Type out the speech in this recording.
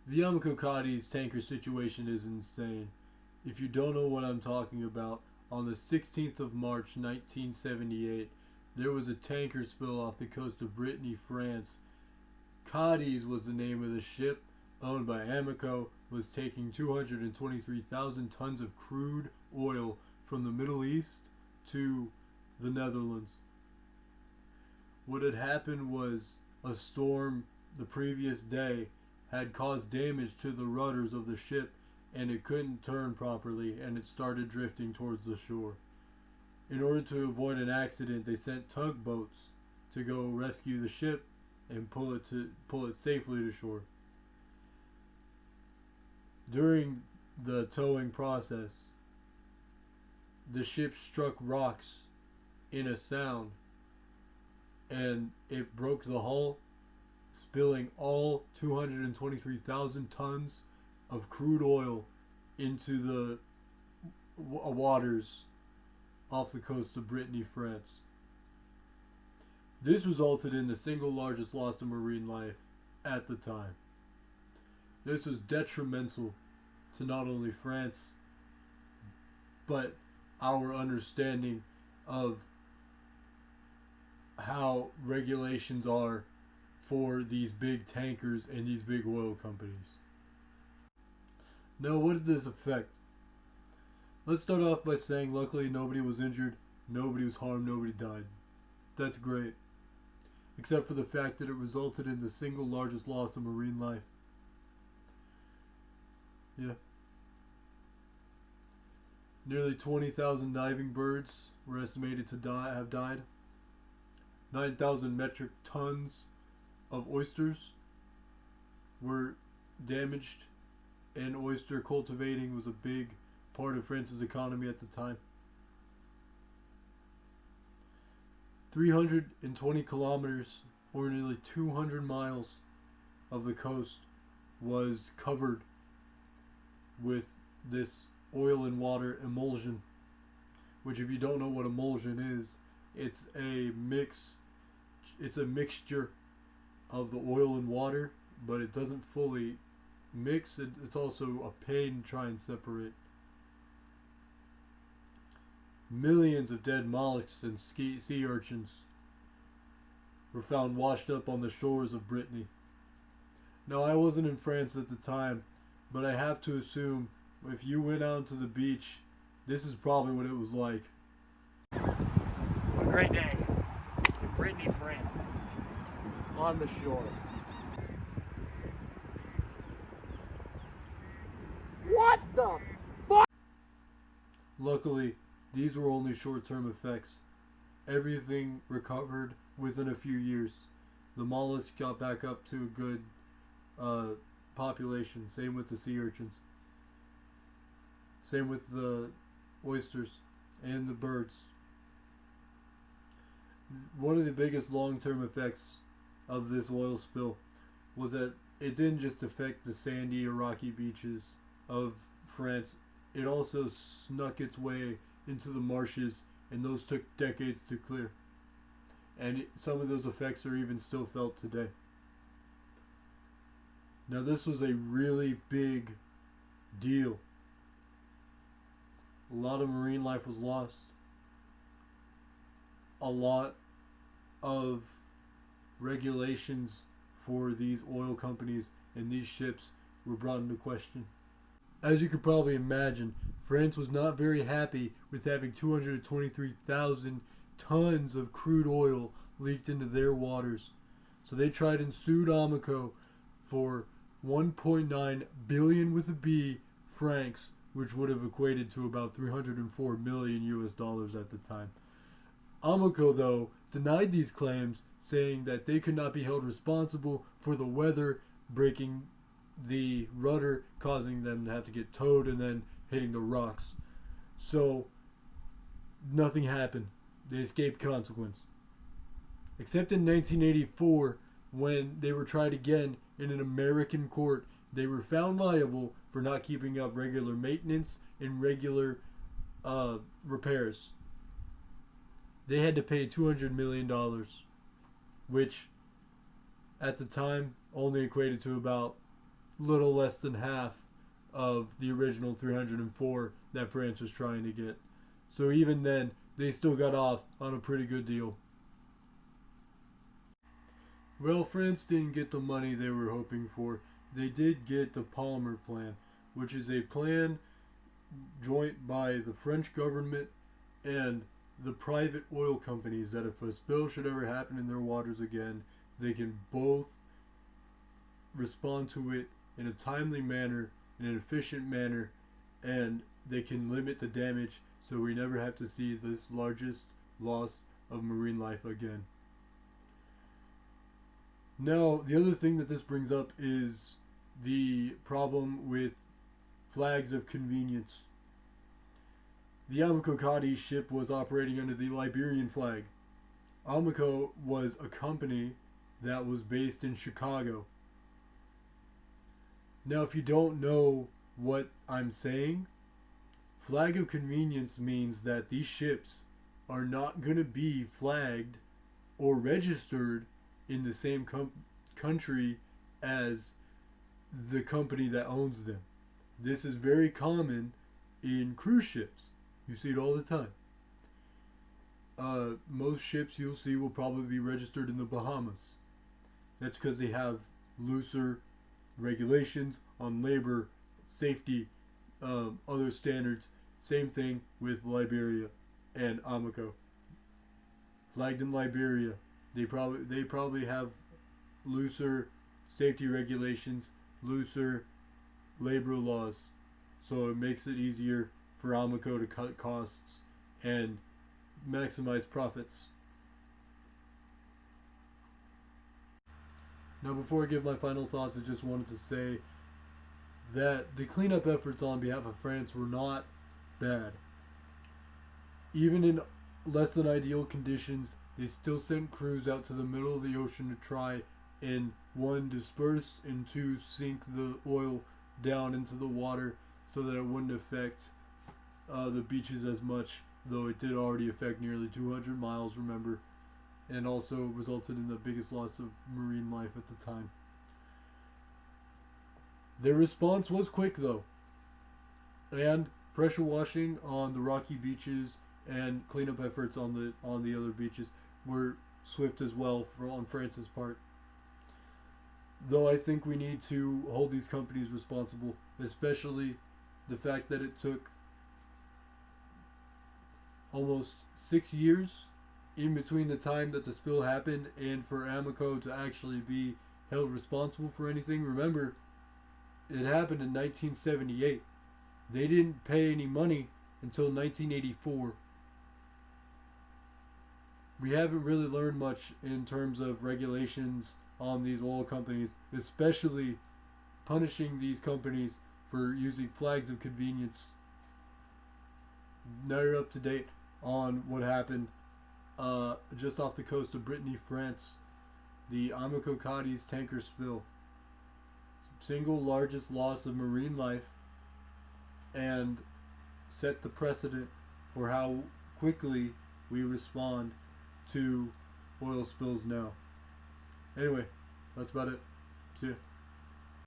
The Amoco Cadiz tanker situation is insane. If you don't know what I'm talking about, on the 16th of March 1978, there was a tanker spill off the coast of Brittany, France. Cadiz was the name of the ship, owned by Amoco, was taking 223,000 tons of crude oil from the Middle East to the Netherlands. What had happened was a storm the previous day had caused damage to the rudders of the ship, and it couldn't turn properly, and it started drifting towards the shore. In order to avoid an accident, they sent tugboats to go rescue the ship and pull it safely to shore. During the towing process, the ship struck rocks in a sound, and it broke the hull, spilling all 223,000 tons of crude oil into the waters off the coast of Brittany, France. This resulted in the single largest loss of marine life at the time. This was detrimental to not only France, but our understanding of how regulations are for these big tankers and these big oil companies. Now, what did this affect? Let's start off by saying luckily nobody was injured, nobody was harmed, nobody died. That's great. Except for the fact that it resulted in the single largest loss of marine life. Yeah. Nearly 20,000 diving birds were estimated to have died. 9,000 metric tons of oysters were damaged, and oyster cultivating was a big part of France's economy at the time. 320 kilometers, or nearly 200 miles, of the coast was covered with this oil and water emulsion, which, if you don't know what emulsion is, it's a mixture of the oil and water, but it doesn't fully mix. It's also a pain to try and separate. Millions of dead mollusks and sea urchins were found washed up on the shores of Brittany. Now, I wasn't in France at the time, but I have to assume if you went out to the beach, this is probably what it was like. A great day in Brittany, France, on the shore. What the fuck? Luckily, these were only short-term effects. Everything recovered within a few years. The mollusks got back up to a good population. Same with the sea urchins. Same with the oysters and the birds. One of the biggest long-term effects of this oil spill was that it didn't just affect the sandy or rocky beaches of France. It also snuck its way into the marshes, and those took decades to clear. And some of those effects are even still felt today. Now, this was a really big deal. A lot of marine life was lost. A lot of regulations for these oil companies and these ships were brought into question. As you could probably imagine, France was not very happy with having 223,000 tons of crude oil leaked into their waters. So they tried and sued Amoco for 1.9 billion with a B francs, which would have equated to about 304 million US dollars at the time. Amoco, though, denied these claims, saying that they could not be held responsible for the weather breaking the rudder, causing them to have to get towed and then hitting the rocks. So nothing happened. They escaped consequence. Except in 1984, when they were tried again in an American court, they were found liable for not keeping up regular maintenance and regular repairs. They had to pay $200 million, which at the time only equated to about little less than half of the original 304 that France was trying to get. So even then, they still got off on a pretty good deal. Well, France didn't get the money they were hoping for. They did get the Palmer Plan, which is a plan joint by the French government and the private oil companies, that if a spill should ever happen in their waters again, they can both respond to it in a timely manner, in an efficient manner, and they can limit the damage so we never have to see this largest loss of marine life again. Now, the other thing that this brings up is the problem with flags of convenience. The Amoco Cadiz ship was operating under the Liberian flag. Amoco was a company that was based in Chicago. Now, if you don't know what I'm saying, flag of convenience means that these ships are not going to be flagged or registered in the same country as the company that owns them. This is very common in cruise ships. You see it all the time. Most ships you'll see will probably be registered in the Bahamas. That's because they have looser regulations on labor, safety, other standards. Same thing with Liberia and Amoco. Flagged in Liberia, they probably have looser safety regulations, looser labor laws, so it makes it easier for Amoco to cut costs and maximize profits. Now, before I give my final thoughts, I just wanted to say that the cleanup efforts on behalf of France were not bad. Even in less than ideal conditions, they still sent crews out to the middle of the ocean to try and, one, disperse, and two, sink the oil down into the water so that it wouldn't affect the beaches as much, though it did already affect nearly 200 miles, remember, and also resulted in the biggest loss of marine life at the time. Their response was quick, though, and pressure washing on the rocky beaches and cleanup efforts on the other beaches were swift as well on France's part. Though I think we need to hold these companies responsible, especially the fact that it took almost 6 years in between the time that the spill happened and for Amoco to actually be held responsible for anything. Remember, it happened in 1978. They didn't pay any money until 1984. We haven't really learned much in terms of regulations on these oil companies, especially punishing these companies for using flags of convenience. Now you're up to date on what happened just off the coast of Brittany, France. The Amoco Cadiz tanker spill. Single largest loss of marine life, and set the precedent for how quickly we respond to oil spills now. Anyway, that's about it. See ya.